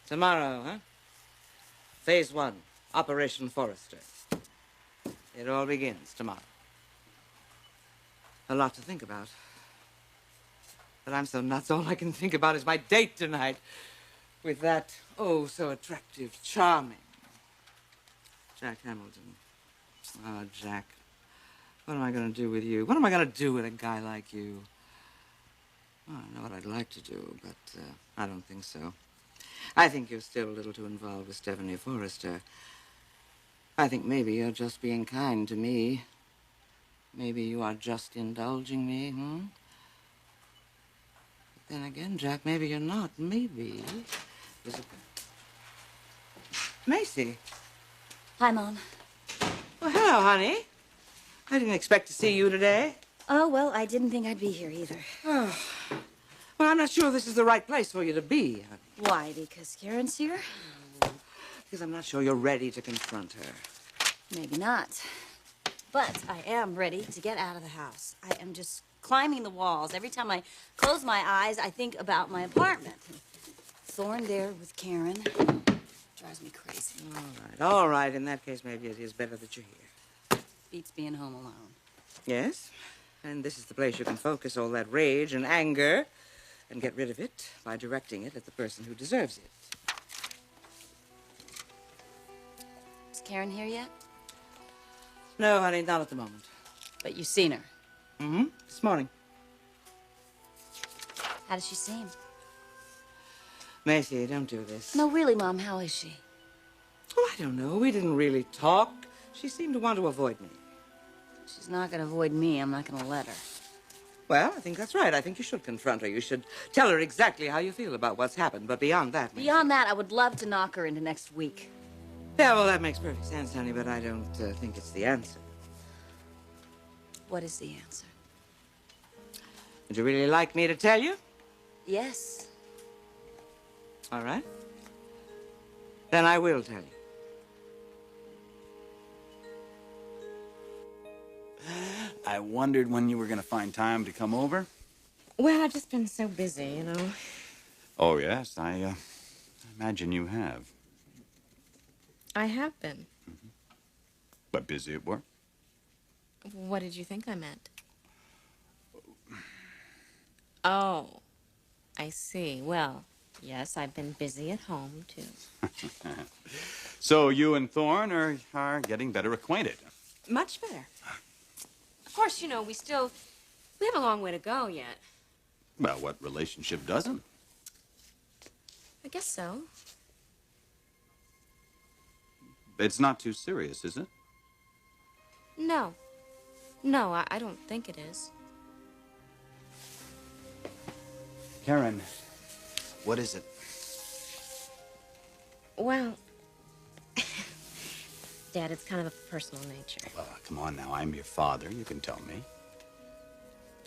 Tomorrow, huh? Phase 1, Operation Forrester. It all begins tomorrow. A lot to think about. But I'm so nuts, all I can think about is my date tonight with that, oh, so attractive, charming Jack Hamilton. Oh, Jack, what am I going to do with you? What am I going to do with a guy like you? Well, I know what I'd like to do, but I don't think so. I think you're still a little too involved with Stephanie Forrester. I think maybe you're just being kind to me. Maybe you are just indulging me, hmm? But then again, Jack, maybe you're not. Maybe there's a... Macy. Hi, Mom. Well, hello, honey. I didn't expect to see you today. Oh, well, I didn't think I'd be here either. Oh. Well, I'm not sure this is the right place for you to be, honey. Why? Because Karen's here? Because I'm not sure you're ready to confront her. Maybe not. But I am ready to get out of the house. I am just climbing the walls. Every time I close my eyes, I think about my apartment. Thorne there with Karen drives me crazy. All right. In that case, maybe it is better that you're here. Beats being home alone. Yes? And this is the place you can focus all that rage and anger and get rid of it by directing it at the person who deserves it. Is Karen here yet? No, honey, not at the moment. But you've seen her? Mm-hmm. This morning. How does she seem? Macy, don't do this. No, really, Mom, how is she? Oh, I don't know. We didn't really talk. She seemed to want to avoid me. She's not going to avoid me. I'm not going to let her. Well, I think that's right. I think you should confront her. You should tell her exactly how you feel about what's happened. But beyond that, Macy... Beyond that, I would love to knock her into next week. Yeah, well, that makes perfect sense, honey, but I don't think it's the answer. What is the answer? Would you really like me to tell you? Yes. All right. Then I will tell you. I wondered when you were going to find time to come over. Well, I've just been so busy, you know. Oh, yes, I imagine you have. I have been. Mm-hmm. But busy at work? What did you think I meant? Oh, I see. Well, yes, I've been busy at home, too. So you and Thorne are getting better acquainted. Much better. Of course, you know, we have a long way to go yet. Well, what relationship doesn't? I guess so. It's not too serious, is it? No. No, I don't think it is. Karen, what is it? Well, Dad, it's kind of a personal nature. Well, come on now. I'm your father. You can tell me.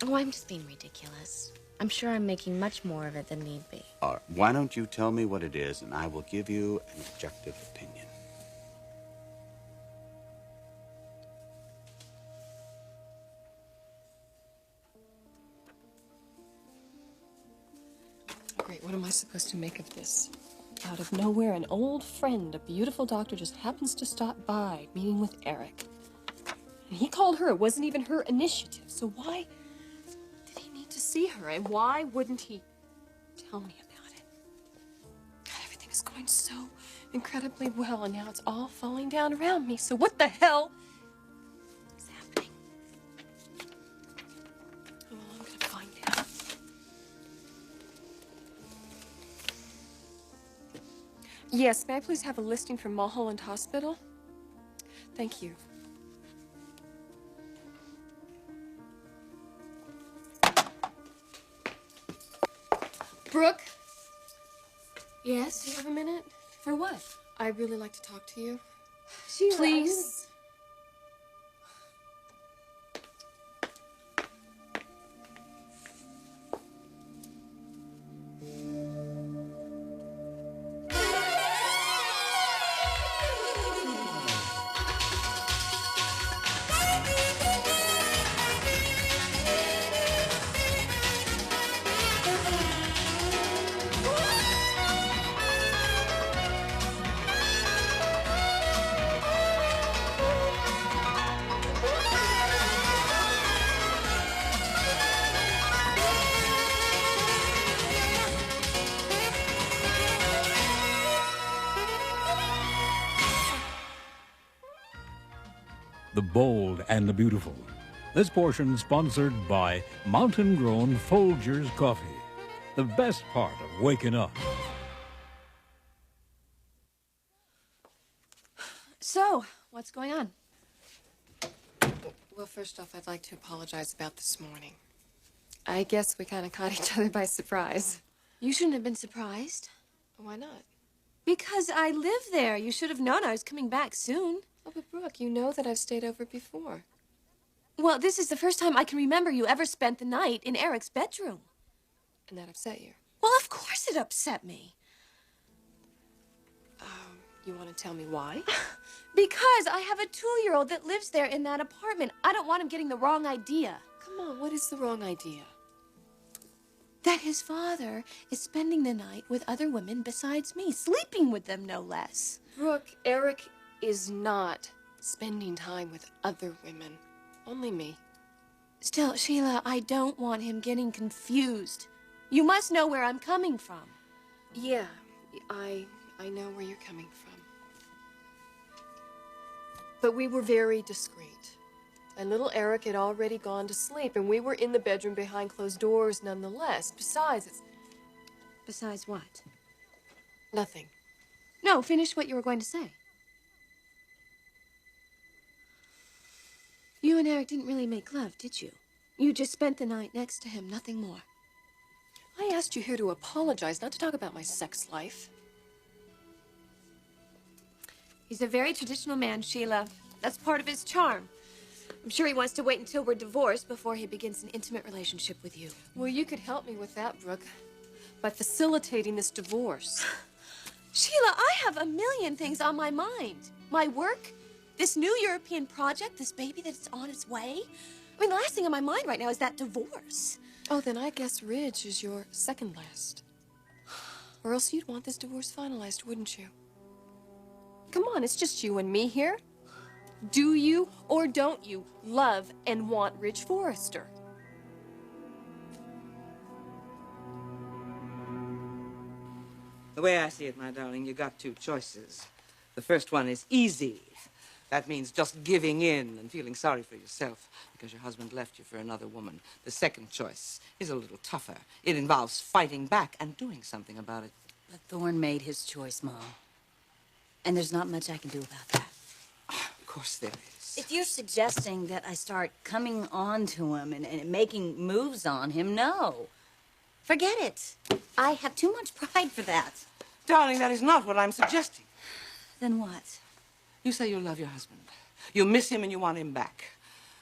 Oh, I'm just being ridiculous. I'm sure I'm making much more of it than need be. All right, why don't you tell me what it is, and I will give you an objective opinion. Great, what am I supposed to make of this? Out of nowhere, an old friend, a beautiful doctor, just happens to stop by, meeting with Eric. And he called her. It wasn't even her initiative. So why did he need to see her? And why wouldn't he tell me about it? God, everything is going so incredibly well, and now it's all falling down around me. So what the hell is happening? Oh, well, I'm gonna find out. Yes, may I please have a listing for Mulholland Hospital? Thank you. Brooke? Yes? Do you have a minute? For what? I'd really like to talk to you. Sheila, Please? the bold and the beautiful. This portion sponsored by Mountain Grown Folgers Coffee, the best part of waking up. So, what's going on? Well, first off, I'd like to apologize about this morning. I guess we kind of caught each other by surprise. You shouldn't have been surprised. Why not? Because I live there. You should have known I was coming back soon. Oh, but Brooke, you know that I've stayed over before. Well, this is the first time I can remember you ever spent the night in Eric's bedroom. And that upset you? Well, of course it upset me. You want to tell me why? Because I have a 2-year-old that lives there in that apartment. I don't want him getting the wrong idea. Come on, what is the wrong idea? That his father is spending the night with other women besides me, sleeping with them, no less. Brooke, Eric is not spending time with other women. Only me. Still, Sheila, I don't want him getting confused. You must know where I'm coming from. Yeah, I know where you're coming from. But we were very discreet. And little Eric had already gone to sleep, and we were in the bedroom behind closed doors nonetheless. Besides, it's... Besides what? Nothing. No, finish what you were going to say. You and Eric didn't really make love, did you? You just spent the night next to him, nothing more. I asked you here to apologize, not to talk about my sex life. He's a very traditional man, Sheila. That's part of his charm. I'm sure he wants to wait until we're divorced before he begins an intimate relationship with you. Well, you could help me with that, Brooke, by facilitating this divorce. Sheila, I have a million things on my mind. My work, this new European project, this baby that's on its way. I mean, the last thing on my mind right now is that divorce. Oh, then I guess Ridge is your second last. Or else you'd want this divorce finalized, wouldn't you? Come on, it's just you and me here. Do you or don't you love and want Ridge Forrester? The way I see it, my darling, you got 2 choices. The first one is easy. That means just giving in and feeling sorry for yourself because your husband left you for another woman. The second choice is a little tougher. It involves fighting back and doing something about it. But Thorne made his choice, Mom. And there's not much I can do about that. Of course there is. If you're suggesting that I start coming on to him and making moves on him, no. Forget it. I have too much pride for that. Darling, that is not what I'm suggesting. Then what? You say you love your husband. You miss him and you want him back.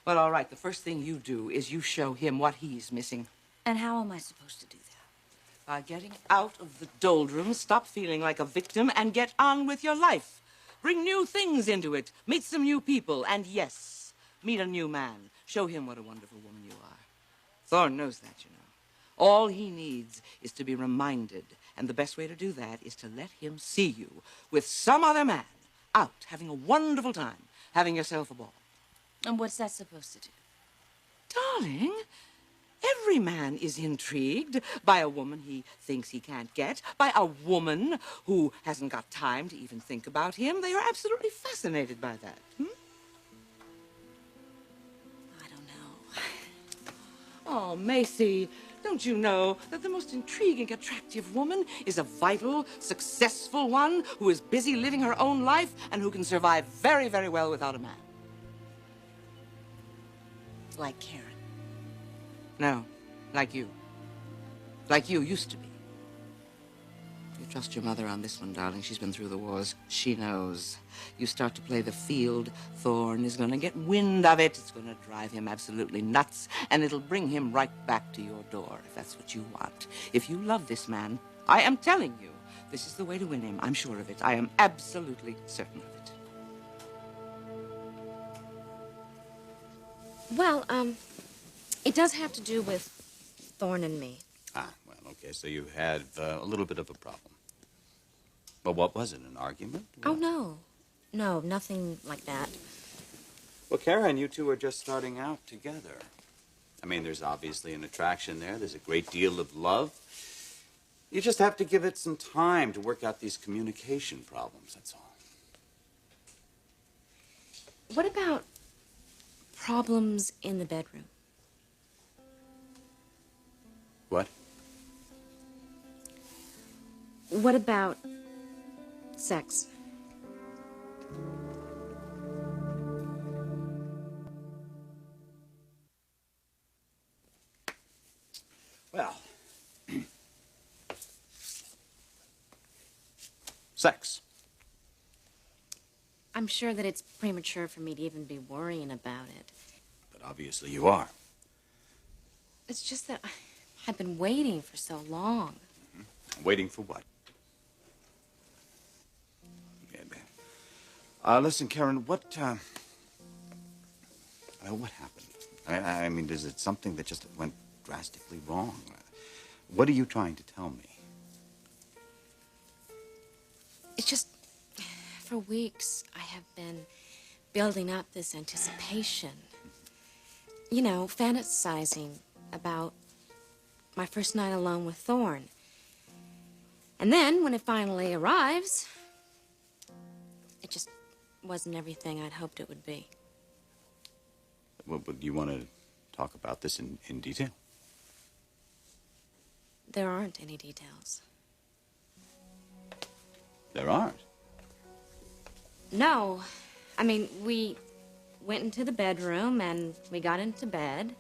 Well, all right, the first thing you do is you show him what he's missing. And how am I supposed to do that? By getting out of the doldrums, stop feeling like a victim, and get on with your life. Bring new things into it. Meet some new people. And yes, meet a new man. Show him what a wonderful woman you are. Thorne knows that, you know. All he needs is to be reminded. And the best way to do that is to let him see you with some other man, out, having a wonderful time, having yourself a ball. And what's that supposed to do? Darling, every man is intrigued by a woman he thinks he can't get, by a woman who hasn't got time to even think about him. They are absolutely fascinated by that. I don't know. Oh, Macy, don't you know that the most intriguing, attractive woman is a vital, successful one who is busy living her own life and who can survive very, very well without a man? Like Karen. No, like you. Like you used to be. You trust your mother on this one, darling. She's been through the wars. She knows. You start to play the field, Thorne is going to get wind of it. It's going to drive him absolutely nuts, and it'll bring him right back to your door, if that's what you want. If you love this man, I am telling you, this is the way to win him. I'm sure of it. I am absolutely certain of it. Well, it does have to do with Thorne and me. Ah, well, okay, so you had a little bit of a problem. But what was it, an argument? Oh, no. No, nothing like that. Well, Karen, you two are just starting out together. I mean, there's obviously an attraction there. There's a great deal of love. You just have to give it some time to work out these communication problems, that's all. What about problems in the bedroom. What? What about sex? Well, sex. I'm sure that it's premature for me to even be worrying about it. But obviously you are. It's just that I've been waiting for so long. Waiting for what? Listen, Karen, what happened? I mean, is it something that just went drastically wrong? What are you trying to tell me? It's just, for weeks, I have been building up this anticipation. You know, fantasizing about my first night alone with Thorne. And then, when it finally arrives, it just wasn't everything I'd hoped it would be. Well, do you want to talk about this in detail? There aren't any details. There aren't. No. I mean, we went into the bedroom and we got into bed.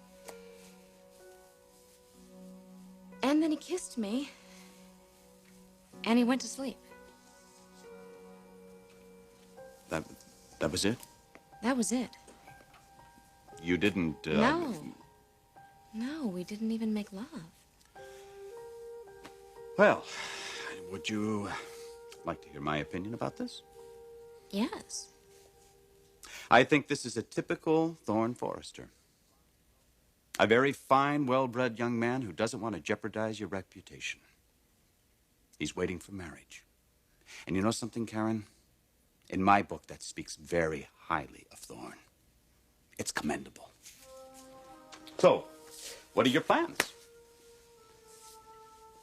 And then he kissed me. And he went to sleep. That was it? That was it. You didn't, No. No, we didn't even make love. Well, would you like to hear my opinion about this? Yes. I think this is a typical Thorne Forrester. A very fine, well-bred young man who doesn't want to jeopardize your reputation. He's waiting for marriage. And you know something, Karen? In my book, that speaks very highly of Thorne. It's commendable. So, what are your plans?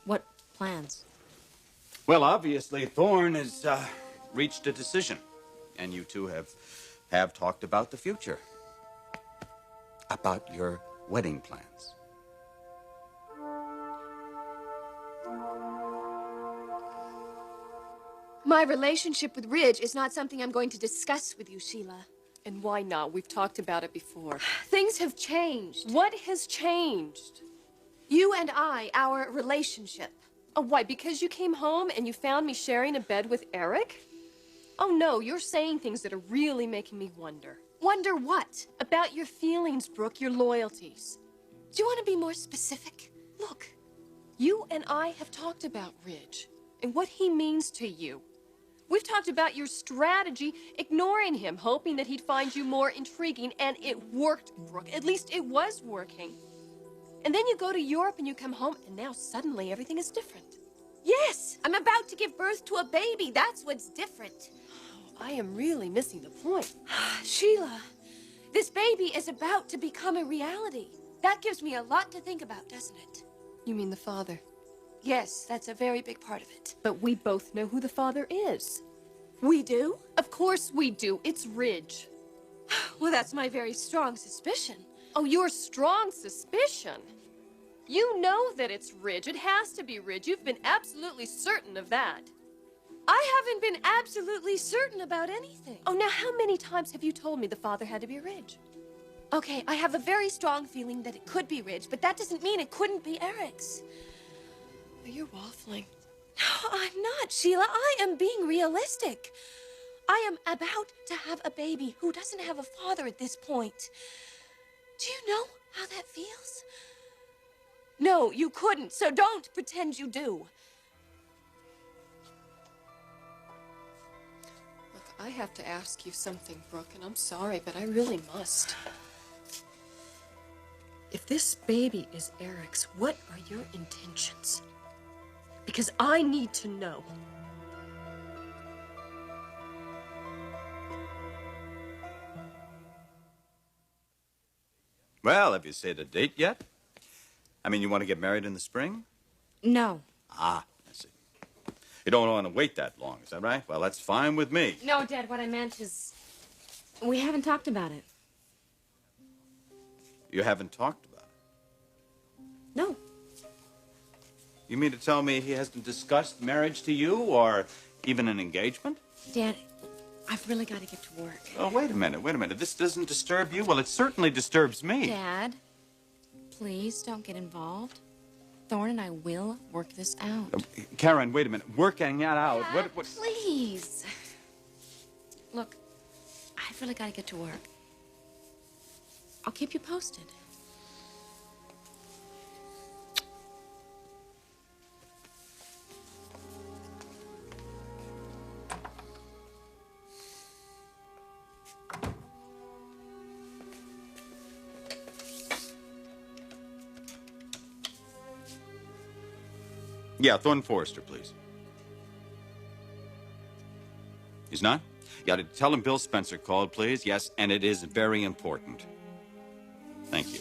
What plans? Well, obviously, Thorne has reached a decision. And you two have talked about the future. About your wedding plans. My relationship with Ridge is not something I'm going to discuss with you, Sheila. And why not? We've talked about it before. Things have changed. What has changed? You and I, our relationship. Oh, why? Because you came home and you found me sharing a bed with Eric? Oh, no, you're saying things that are really making me wonder. Wonder what? About your feelings, Brooke, your loyalties. Do you want to be more specific? Look, you and I have talked about Ridge and what he means to you. We've talked about your strategy, ignoring him, hoping that he'd find you more intriguing, and it worked, Brooke. At least it was working. And then you go to Europe and you come home, and now suddenly everything is different. Yes, I'm about to give birth to a baby. That's what's different. Oh, I am really missing the point. Sheila, this baby is about to become a reality. That gives me a lot to think about, doesn't it? You mean the father? Yes, that's a very big part of it. But we both know who the father is. We do? Of course we do. It's Ridge. Well, that's my very strong suspicion. Oh, your strong suspicion? You know that it's Ridge. It has to be Ridge. You've been absolutely certain of that. I haven't been absolutely certain about anything. Oh, now how many times have you told me the father had to be Ridge? Okay, I have a very strong feeling that it could be Ridge, but that doesn't mean it couldn't be Eric's. You're waffling. No, I'm not, Sheila. I am being realistic. I am about to have a baby who doesn't have a father at this point. Do you know how that feels? No, you couldn't, so don't pretend you do. Look, I have to ask you something, Brooke, and I'm sorry, but I really must. If this baby is Eric's, what are your intentions? Because I need to know. Well, have you set a date yet? I mean, you want to get married in the spring? No. Ah, I see. You don't want to wait that long, is that right? Well, that's fine with me. No, Dad, what I meant is we haven't talked about it. You haven't talked about it? No. You mean to tell me he hasn't discussed marriage to you or even an engagement? Dad, I've really got to get to work. Oh, wait a minute. This doesn't disturb you? Well, it certainly disturbs me. Dad, please don't get involved. Thorne and I will work this out. Karen, wait a minute. Working that out. Dad, please. Look, I've really got to get to work. I'll keep you posted. Yeah, Thorne Forrester, please. He's not? Yeah, tell him Bill Spencer called, please. Yes, and it is very important. Thank you.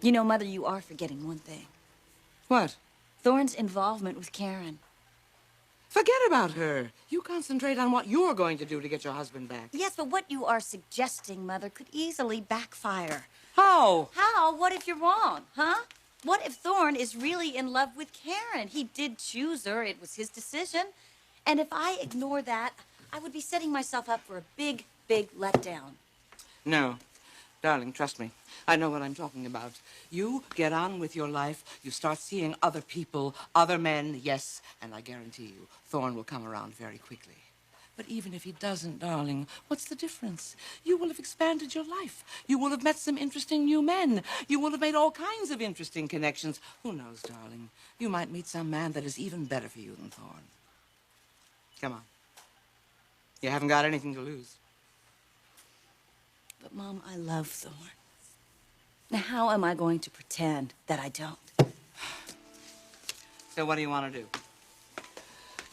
You know, Mother, you are forgetting one thing. What? Thorne's involvement with Karen. Forget about her. You concentrate on what you're going to do to get your husband back. Yes, but what you are suggesting, Mother, could easily backfire. How? How? What if you're wrong, huh? What if Thorne is really in love with Karen? He did choose her. It was his decision. And if I ignore that, I would be setting myself up for a big, big letdown. No. Darling, trust me. I know what I'm talking about. You get on with your life. You start seeing other people, other men, yes, and I guarantee you, Thorne will come around very quickly. But even if he doesn't, darling, what's the difference? You will have expanded your life. You will have met some interesting new men. You will have made all kinds of interesting connections. Who knows, darling? You might meet some man that is even better for you than Thorne. Come on. You haven't got anything to lose. But, Mom, I love Thorne. Now, how am I going to pretend that I don't? So what do you want to do?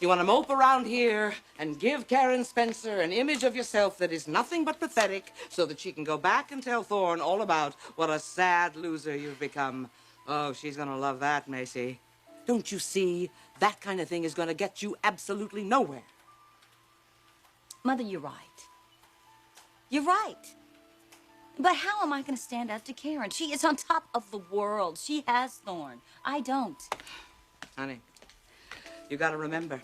You want to mope around here and give Karen Spencer an image of yourself that is nothing but pathetic so that she can go back and tell Thorne all about what a sad loser you've become. Oh, she's going to love that, Macy. Don't you see? That kind of thing is going to get you absolutely nowhere. Mother, you're right. You're right. But how am I going to stand up to Karen? She is on top of the world. She has Thorne. I don't. Honey, you got to remember,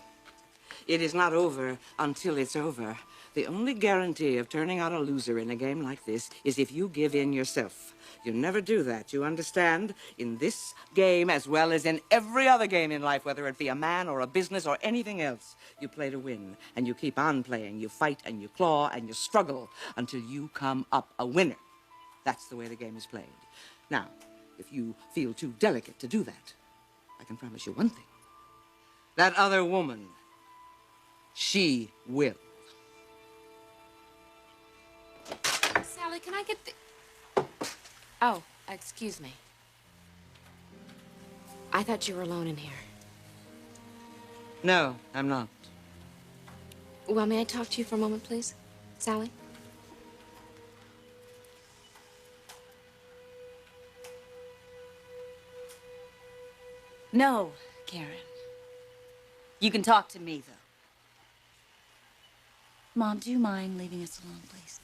it is not over until it's over. The only guarantee of turning out a loser in a game like this is if you give in yourself. You never do that, you understand? In this game, as well as in every other game in life, whether it be a man or a business or anything else, you play to win, and you keep on playing. You fight and you claw and you struggle until you come up a winner. That's the way the game is played. Now, if you feel too delicate to do that, I can promise you one thing. That other woman, she will. Sally, can I get the... Oh, excuse me. I thought you were alone in here. No, I'm not. Well, may I talk to you for a moment, please? Sally? No, Karen. You can talk to me, though. Mom, do you mind leaving us alone, please?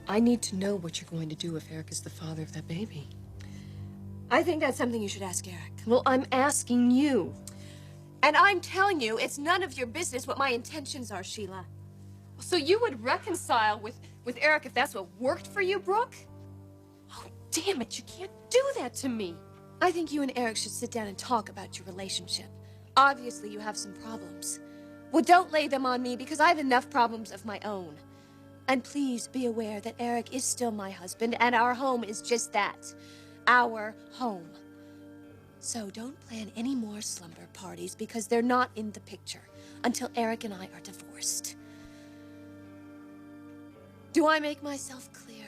I need to know what you're going to do if Eric is the father of that baby. I think that's something you should ask Eric. Well, I'm asking you. And I'm telling you, it's none of your business what my intentions are, Sheila. So you would reconcile with Eric if that's what worked for you, Brooke? Oh, damn it, you can't do that to me. I think you and Eric should sit down and talk about your relationship. Obviously, you have some problems. Well, don't lay them on me because I have enough problems of my own. And please be aware that Eric is still my husband and our home is just that. Our home. So don't plan any more slumber parties because they're not in the picture until Eric and I are divorced. Do I make myself clear?